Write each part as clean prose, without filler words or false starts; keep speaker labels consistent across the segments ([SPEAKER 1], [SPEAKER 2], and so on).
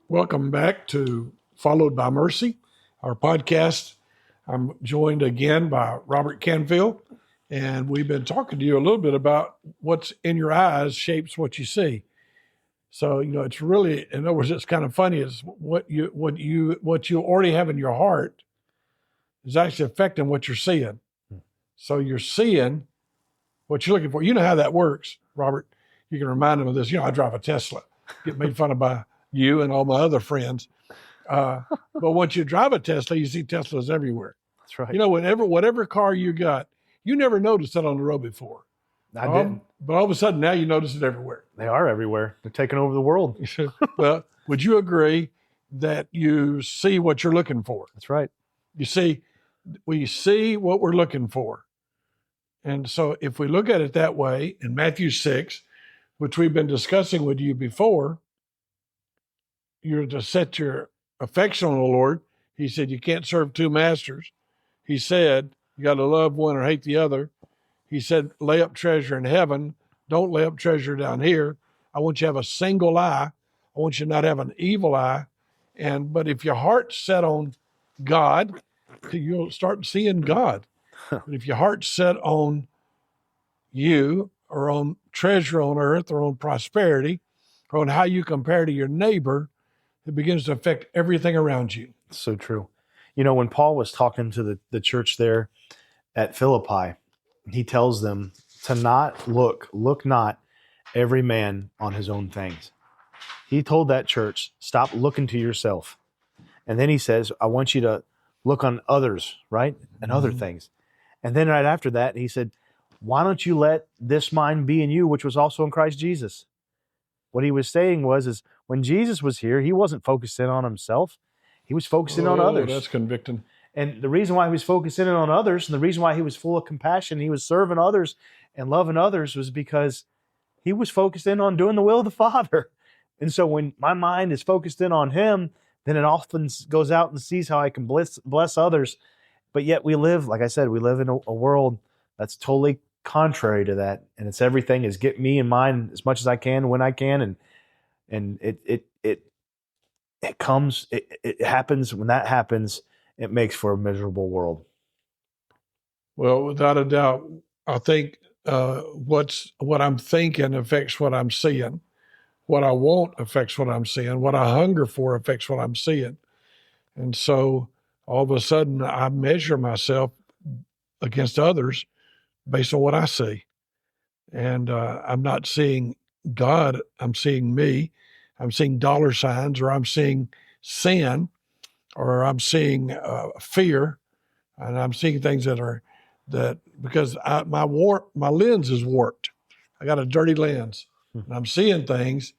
[SPEAKER 1] Welcome back to Followed by Mercy, our podcast. I'm joined again by Robert Canfield, and we've been talking to you a little bit about what's in your eyes shapes what you see. So, it's really, in other words, it's kind of funny is what you already have in your heart is actually affecting what you're seeing. So you're seeing what you're looking for. You know how that works, Robert. You can remind them of this. I drive a Tesla, get made fun of by you and all my other friends. But once you drive a Tesla, you see Teslas everywhere.
[SPEAKER 2] That's right.
[SPEAKER 1] Whatever car you got, you never noticed that on the road before.
[SPEAKER 2] I didn't.
[SPEAKER 1] But all of a sudden now you notice it everywhere.
[SPEAKER 2] They are everywhere. They're taking over the world.
[SPEAKER 1] Well, would you agree that you see what you're looking for?
[SPEAKER 2] That's right.
[SPEAKER 1] We see what we're looking for. And so if we look at it that way, in Matthew 6, which we've been discussing with you before, you're to set your affection on the Lord. He said you can't serve two masters. He said you got to love one or hate the other. He said lay up treasure in heaven. Don't lay up treasure down here. I want you to have a single eye. I want you to not have an evil eye. But if your heart's set on God, you'll start seeing God. But if your heart's set on you or on treasure on earth or on prosperity or on how you compare to your neighbor, it begins to affect everything around you.
[SPEAKER 2] So true. When Paul was talking to the church there at Philippi, he tells them to not look not every man on his own things. He told that church, stop looking to yourself. And then he says, I want you to look on others, right? And other things. And then right after that, he said, why don't you let this mind be in you, which was also in Christ Jesus? What he was saying is when Jesus was here, he wasn't focusing on himself. He was focusing on others.
[SPEAKER 1] That's convicting.
[SPEAKER 2] And the reason why he was focusing on others and the reason why he was full of compassion, he was serving others and loving others was because he was focused in on doing the will of the Father. And so when my mind is focused in on him, then it often goes out and sees how I can bless others. But yet we live, like I said, we live in a world that's totally contrary to that. And it's everything is get me and mine as much as I can when I can. And it happens. When that happens, it makes for a miserable world.
[SPEAKER 1] Well, without a doubt, I think what I'm thinking affects what I'm seeing. What I want affects what I'm seeing. What I hunger for affects what I'm seeing. And so all of a sudden I measure myself against others based on what I see. And I'm not seeing God, I'm seeing me. I'm seeing dollar signs, or I'm seeing sin, or I'm seeing fear, and I'm seeing things because my lens is warped. I got a dirty lens, and I'm seeing things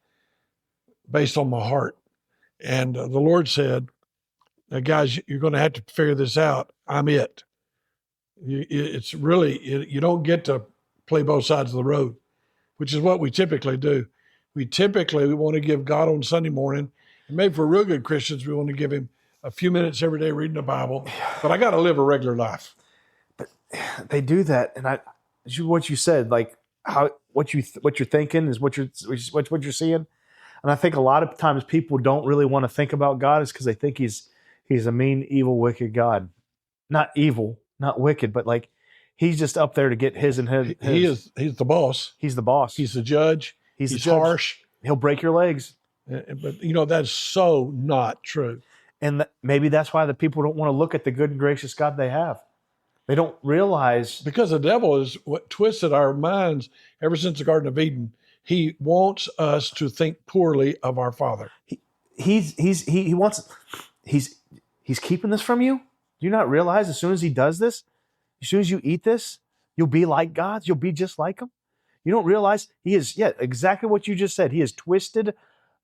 [SPEAKER 1] based on my heart. And the Lord said, now, guys, you're going to have to figure this out. I'm it. It's really, you don't get to play both sides of the road, which is what we typically do. We want to give God on Sunday morning, and maybe for real good Christians, we want to give him a few minutes every day reading the Bible, but I got to live a regular life.
[SPEAKER 2] But they do that. And what you said, like what you're thinking is what you're seeing. And I think a lot of times people don't really want to think about God is because they think he's a mean, evil, wicked God. Not evil, not wicked, but like he's just up there to get his and his.
[SPEAKER 1] He's the boss.
[SPEAKER 2] He's the boss.
[SPEAKER 1] He's the judge. He's harsh.
[SPEAKER 2] He'll break your legs.
[SPEAKER 1] But that's so not true.
[SPEAKER 2] And maybe that's why the people don't want to look at the good and gracious God they have. They don't realize.
[SPEAKER 1] Because the devil is what twisted our minds ever since the Garden of Eden. He wants us to think poorly of our Father.
[SPEAKER 2] He's keeping this from you. Do you not realize as soon as he does this, as soon as you eat this, you'll be like God. You'll be just like him. You don't realize he is, exactly what you just said. He has twisted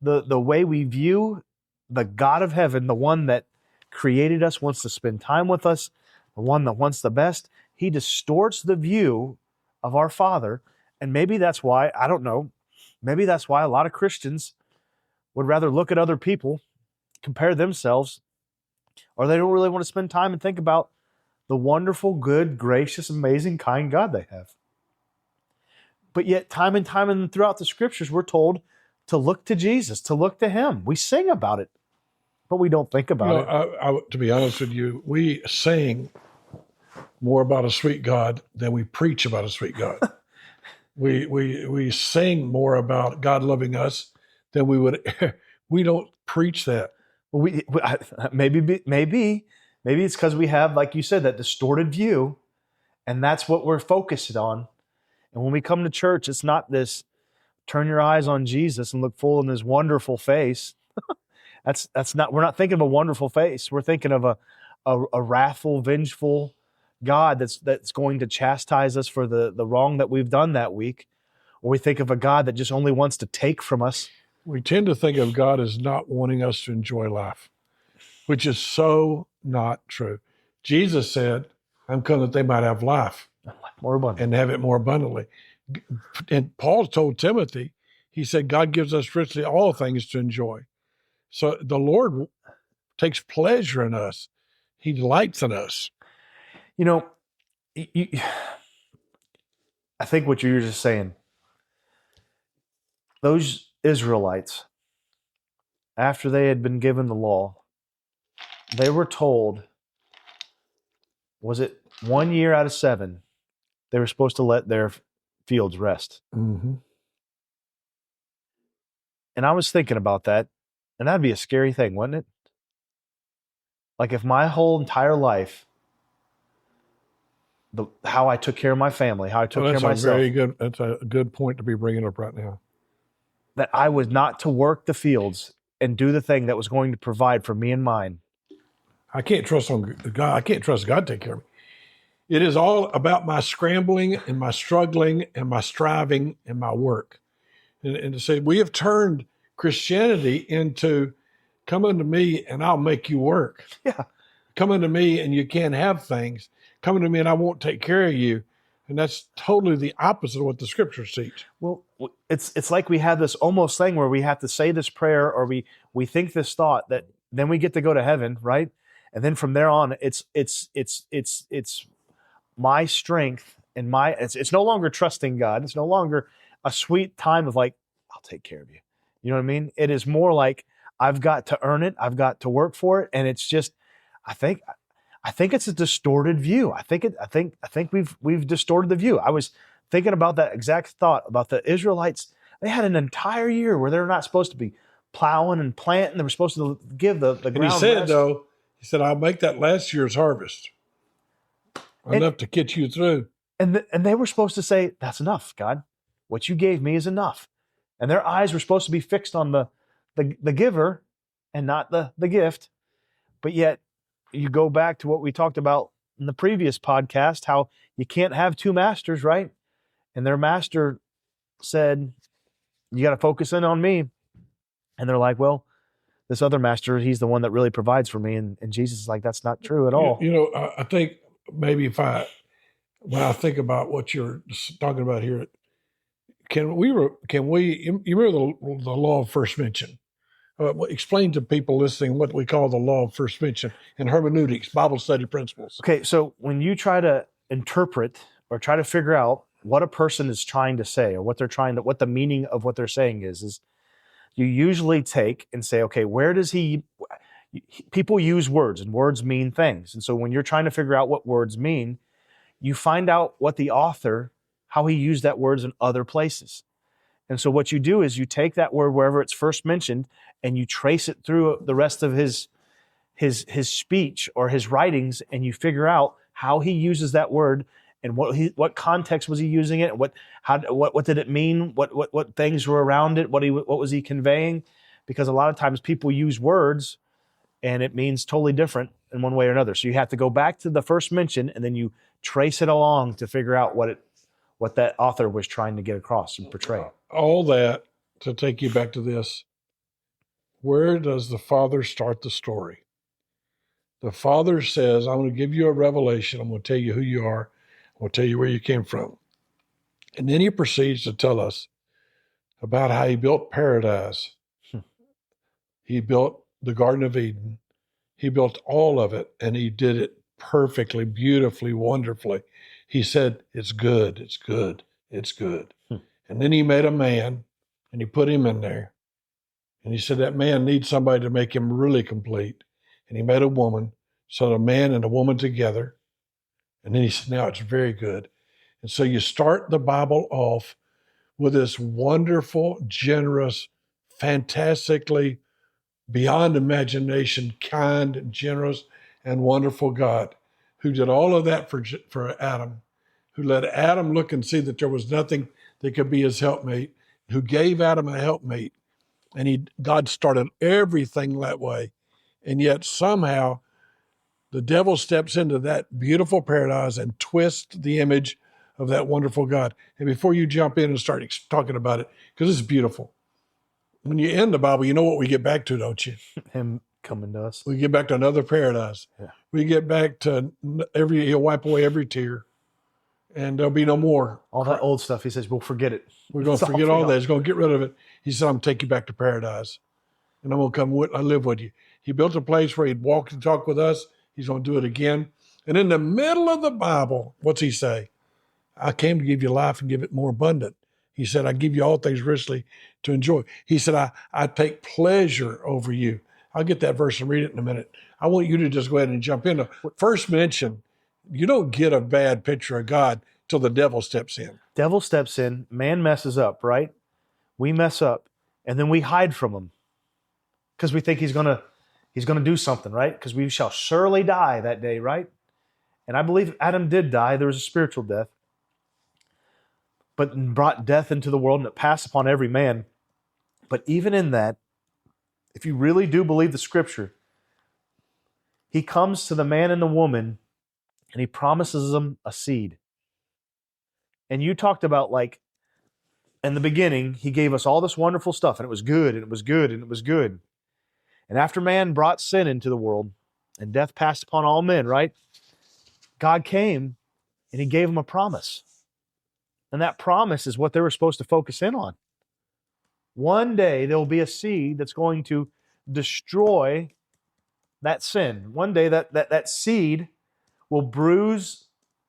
[SPEAKER 2] the way we view the God of heaven, the one that created us, wants to spend time with us, the one that wants the best. He distorts the view of our Father. And maybe that's why, I don't know, maybe that's why a lot of Christians would rather look at other people, compare themselves, or they don't really want to spend time and think about the wonderful, good, gracious, amazing, kind God they have. But yet, time and time throughout the scriptures, we're told to look to Jesus, to look to him. We sing about it, but we don't think about it.
[SPEAKER 1] To be honest with you, we sing more about a sweet God than we preach about a sweet God. we sing more about God loving us than we would. We don't preach that.
[SPEAKER 2] Well, maybe it's because we have, like you said, that distorted view, and that's what we're focused on. And when we come to church, it's not this turn your eyes on Jesus and look full in his wonderful face. That's not. We're not thinking of a wonderful face. We're thinking of a wrathful, vengeful God that's going to chastise us for the wrong that we've done that week. Or we think of a God that just only wants to take from us.
[SPEAKER 1] We tend to think of God as not wanting us to enjoy life, which is so not true. Jesus said, I'm come that they might have life
[SPEAKER 2] More abundant.
[SPEAKER 1] and have it more abundantly. And Paul told Timothy, he said, God gives us richly all things to enjoy. So the Lord takes pleasure in us. He delights in us.
[SPEAKER 2] You know, I think what you're just saying, those Israelites, after they had been given the law, they were told, was it 1 year out of 7, they were supposed to let their fields rest.
[SPEAKER 1] Mm-hmm.
[SPEAKER 2] And I was thinking about that, and that'd be a scary thing, wouldn't it? Like if my whole entire life, how I took care of my family, how I took care of myself.
[SPEAKER 1] That's a good point to be bringing up right now.
[SPEAKER 2] That I was not to work the fields and do the thing that was going to provide for me and mine.
[SPEAKER 1] I can't trust on God. I can't trust God to take care of me. It is all about my scrambling and my struggling and my striving and my work. And to say, we have turned Christianity into come unto me and I'll make you work.
[SPEAKER 2] Yeah.
[SPEAKER 1] Come unto me and you can't have things. Come unto me and I won't take care of you. And that's totally the opposite of what the scriptures teach.
[SPEAKER 2] Well, it's like we have this almost thing where we have to say this prayer or we think this thought that then we get to go to heaven, right? And then from there on, it's my strength and it's no longer trusting God. It's no longer a sweet time of like, I'll take care of you. You know what I mean? It is more like I've got to earn it. I've got to work for it. And it's just, I think it's a distorted view. I think we've distorted the view. I was thinking about that exact thought about the Israelites. They had an entire year where they're not supposed to be plowing and planting. They were supposed to give the ground.
[SPEAKER 1] And he said,
[SPEAKER 2] rest.
[SPEAKER 1] though, he said, I'll make that last year's harvest enough to get you through.
[SPEAKER 2] And they were supposed to say, that's enough, God. What you gave me is enough. And their eyes were supposed to be fixed on the giver and not the gift. But yet, you go back to what we talked about in the previous podcast, how you can't have two masters, right? And their master said, you got to focus in on me. And they're like, well, this other master, he's the one that really provides for me. And Jesus is like, that's not true at all.
[SPEAKER 1] I think maybe when I think about what you're talking about here, can we, you remember the law of first mention? Explain to people listening what we call the law of first mention in hermeneutics, Bible study principles.
[SPEAKER 2] Okay, so when you try to interpret or try to figure out what a person is trying to say or what the meaning of what they're saying is you usually take and say, okay, where does people use words and words mean things. And so when you're trying to figure out what words mean, you find out what the author, how he used that words in other places. And so what you do is you take that word wherever it's first mentioned and you trace it through the rest of his speech or his writings, and you figure out how he uses that word and what context was he using it, what did it mean, what things were around it, what was he conveying? Because a lot of times people use words and it means totally different in one way or another. So you have to go back to the first mention and then you trace it along to figure out what that author was trying to get across and portray.
[SPEAKER 1] All that to take you back to this. Where does the Father start the story? The Father says, I'm going to give you a revelation. I'm going to tell you who you are. I'm going to tell you where you came from. And then he proceeds to tell us about how he built paradise. He built the Garden of Eden. He built all of it, and he did it perfectly, beautifully, wonderfully. He said, it's good, it's good, it's good. And then he made a man, and he put him in there. And he said that man needs somebody to make him really complete. And he made a woman, so a man and a woman together. And then he said, now it's very good. And so you start the Bible off with this wonderful, generous, fantastically beyond imagination, kind, generous, and wonderful God who did all of that for Adam, who let Adam look and see that there was nothing that could be his helpmate, who gave Adam a helpmate. And God started everything that way. And yet somehow the devil steps into that beautiful paradise and twists the image of that wonderful God. And before you jump in and start talking about it, because it's beautiful, when you end the Bible, you know what we get back to, don't you?
[SPEAKER 2] Him coming to us.
[SPEAKER 1] We get back to another paradise.
[SPEAKER 2] Yeah.
[SPEAKER 1] We get back to he'll wipe away every tear, and there'll be no more.
[SPEAKER 2] All that old stuff, he says, we'll forget it.
[SPEAKER 1] We're going to forget all that. He's going to get rid of it. He said, I'm going to take you back to paradise, and I'm going to come I live with you. He built a place where he'd walk and talk with us. He's going to do it again. And in the middle of the Bible, what's he say? I came to give you life and give it more abundant. He said, I give you all things richly to enjoy. He said, I take pleasure over you. I'll get that verse and read it in a minute. I want you to just go ahead and jump in. First mention, you don't get a bad picture of God till the devil steps in.
[SPEAKER 2] Devil steps in, man messes up, right? We mess up, and then we hide from him because we think he's gonna do something, right? Because we shall surely die that day, right? And I believe Adam did die. There was a spiritual death, but brought death into the world, and it passed upon every man. But even in that, if you really do believe the scripture, he comes to the man and the woman, and he promises them a seed. And you talked about, like, in the beginning, he gave us all this wonderful stuff, and it was good, and it was good, and it was good. And after man brought sin into the world, and death passed upon all men, right? God came, and he gave them a promise. And that promise is what they were supposed to focus in on. One day, there will be a seed that's going to destroy that sin. One day, that seed will bruise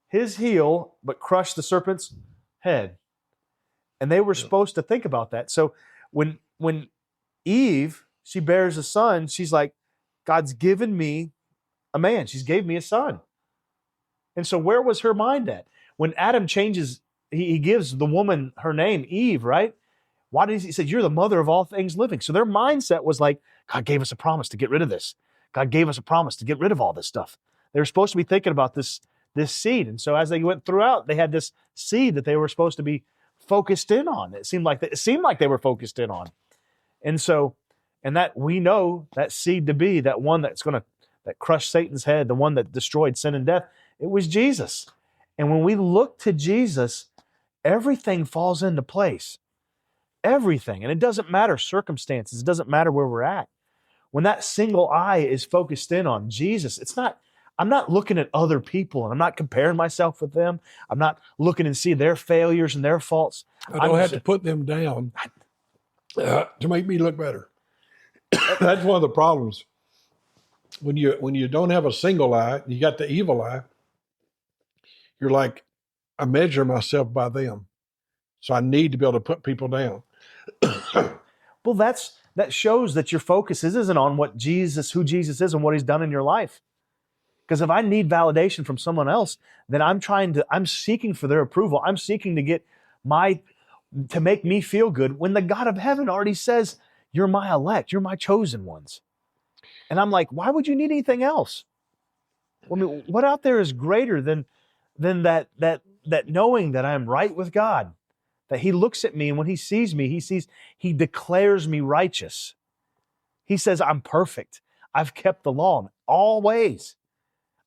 [SPEAKER 2] his heel, but crush the serpent's head. And they were supposed to think about that. So when Eve, she bears a son, she's like, God's given me a man. She's gave me a son. And so where was her mind at? When Adam changes, he gives the woman her name, Eve, right? Why did he say, you're the mother of all things living? So their mindset was like, God gave us a promise to get rid of this. God gave us a promise to get rid of all this stuff. They were supposed to be thinking about this seed. And so as they went throughout, they had this seed that they were supposed to be focused in on. It seemed like they were focused in on. And so, and that we know that seed to be that one that crushed Satan's head, the one that destroyed sin and death, it was Jesus. And when we look to Jesus, everything falls into place. Everything. And it doesn't matter circumstances. It doesn't matter where we're at. When that single eye is focused in on Jesus, I'm not looking at other people and I'm not comparing myself with them. I'm not looking and see their failures and their faults.
[SPEAKER 1] I don't have to put them down to make me look better. That's one of the problems. When you don't have a single eye, you got the evil eye, you're like, I measure myself by them. So I need to be able to put people down.
[SPEAKER 2] Well, that shows that your focus isn't on who Jesus is and what he's done in your life. Because if I need validation from someone else, then I'm seeking for their approval. I'm seeking to get to make me feel good when the God of heaven already says, you're my elect, you're my chosen ones. And I'm like, why would you need anything else? I mean, what out there is greater than that knowing that I'm right with God, that he looks at me and when he sees me, he declares me righteous. He says, I'm perfect. I've kept the law in all ways.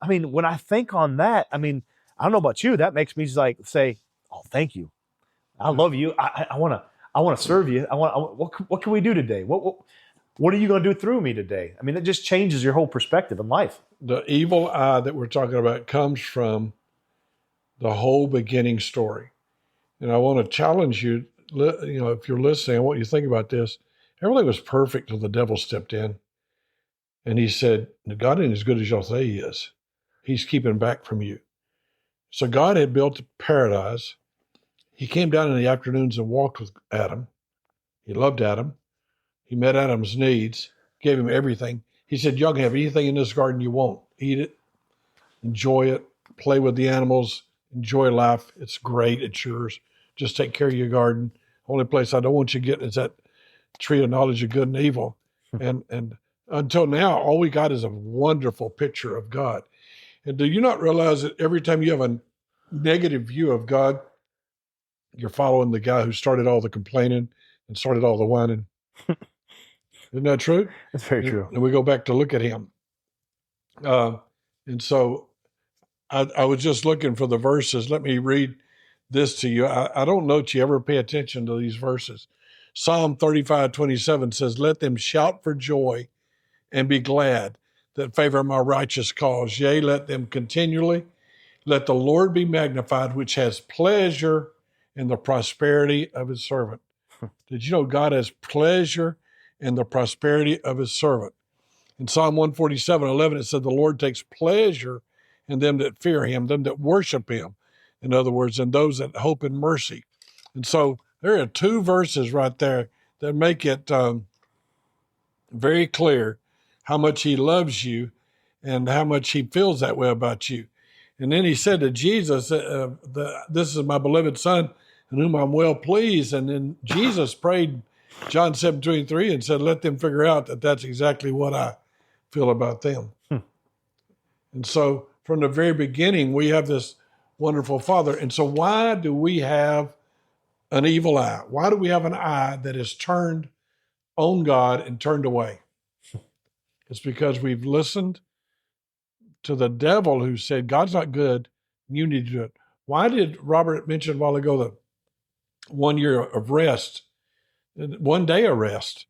[SPEAKER 2] I mean, when I think on that, I mean, I don't know about you, that makes me just like say, oh, thank you. I love you. I want to serve you. What can we do today? What are you going to do through me today? I mean, it just changes your whole perspective in life.
[SPEAKER 1] The evil eye that we're talking about comes from the whole beginning story. And I want to challenge you, if you're listening, I want you to think about this. Everything was perfect till the devil stepped in. And he said, God ain't as good as y'all say he is. He's keeping back from you. So God had built a paradise. He came down in the afternoons and walked with Adam. He loved Adam. He met Adam's needs, gave him everything. He said, y'all can have anything in this garden you want. Eat it, enjoy it, play with the animals, enjoy life. It's great. It's yours. Just take care of your garden. Only place I don't want you getting is that tree of knowledge of good and evil. And until now, all we got is a wonderful picture of God. And do you not realize that every time you have a negative view of God, you're following the guy who started all the complaining and started all the whining? Isn't that true?
[SPEAKER 2] That's very true.
[SPEAKER 1] And we go back to look at him. And so I was just looking for the verses. Let me read this to you. I don't know that you ever pay attention to these verses. Psalm 35:27 says, let them shout for joy and be glad that favor my righteous cause. Yea, let them continually. Let the Lord be magnified, which has pleasure in the prosperity of his servant. Did you know God has pleasure in the prosperity of his servant? In Psalm 147:11, it said, the Lord takes pleasure in them that fear him, them that worship him. In other words, and those that hope in mercy. And so there are two verses right there that make it very clear how much he loves you and how much he feels that way about you. And then he said to Jesus, this is my beloved son in whom I'm well pleased. And then Jesus prayed John 7:23 and said, let them figure out that that's exactly what I feel about them. And so from the very beginning, we have this wonderful Father. And so why do we have an evil eye? Why do we have an eye that is turned on God and turned away? It's because we've listened to the devil who said, God's not good, you need to do it. Why did Robert mention a while ago the 1 year of rest, 1 day of rest?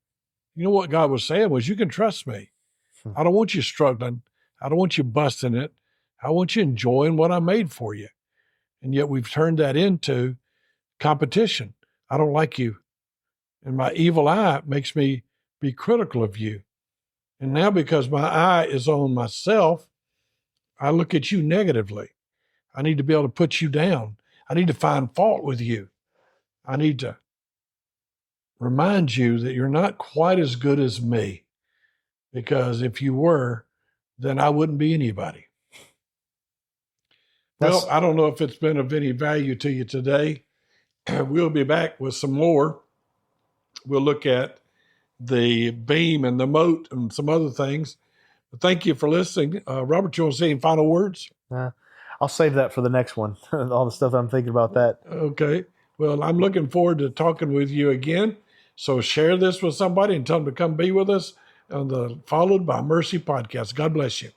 [SPEAKER 1] You know what God was saying was, you can trust me. I don't want you struggling. I don't want you busting it. I want you enjoying what I made for you. And yet we've turned that into competition. I don't like you. And my evil eye makes me be critical of you. And now because my eye is on myself, I look at you negatively. I need to be able to put you down. I need to find fault with you. I need to remind you that you're not quite as good as me. Because if you were, then I wouldn't be anybody. Well, I don't know if it's been of any value to you today. We'll be back with some more. We'll look at the beam and the moat and some other things. But thank you for listening. Robert, you want to say any final words?
[SPEAKER 2] I'll save that for the next one. All the stuff I'm thinking about that.
[SPEAKER 1] Okay. Well, I'm looking forward to talking with you again. So share this with somebody and tell them to come be with us on the Followed by Mercy podcast. God bless you.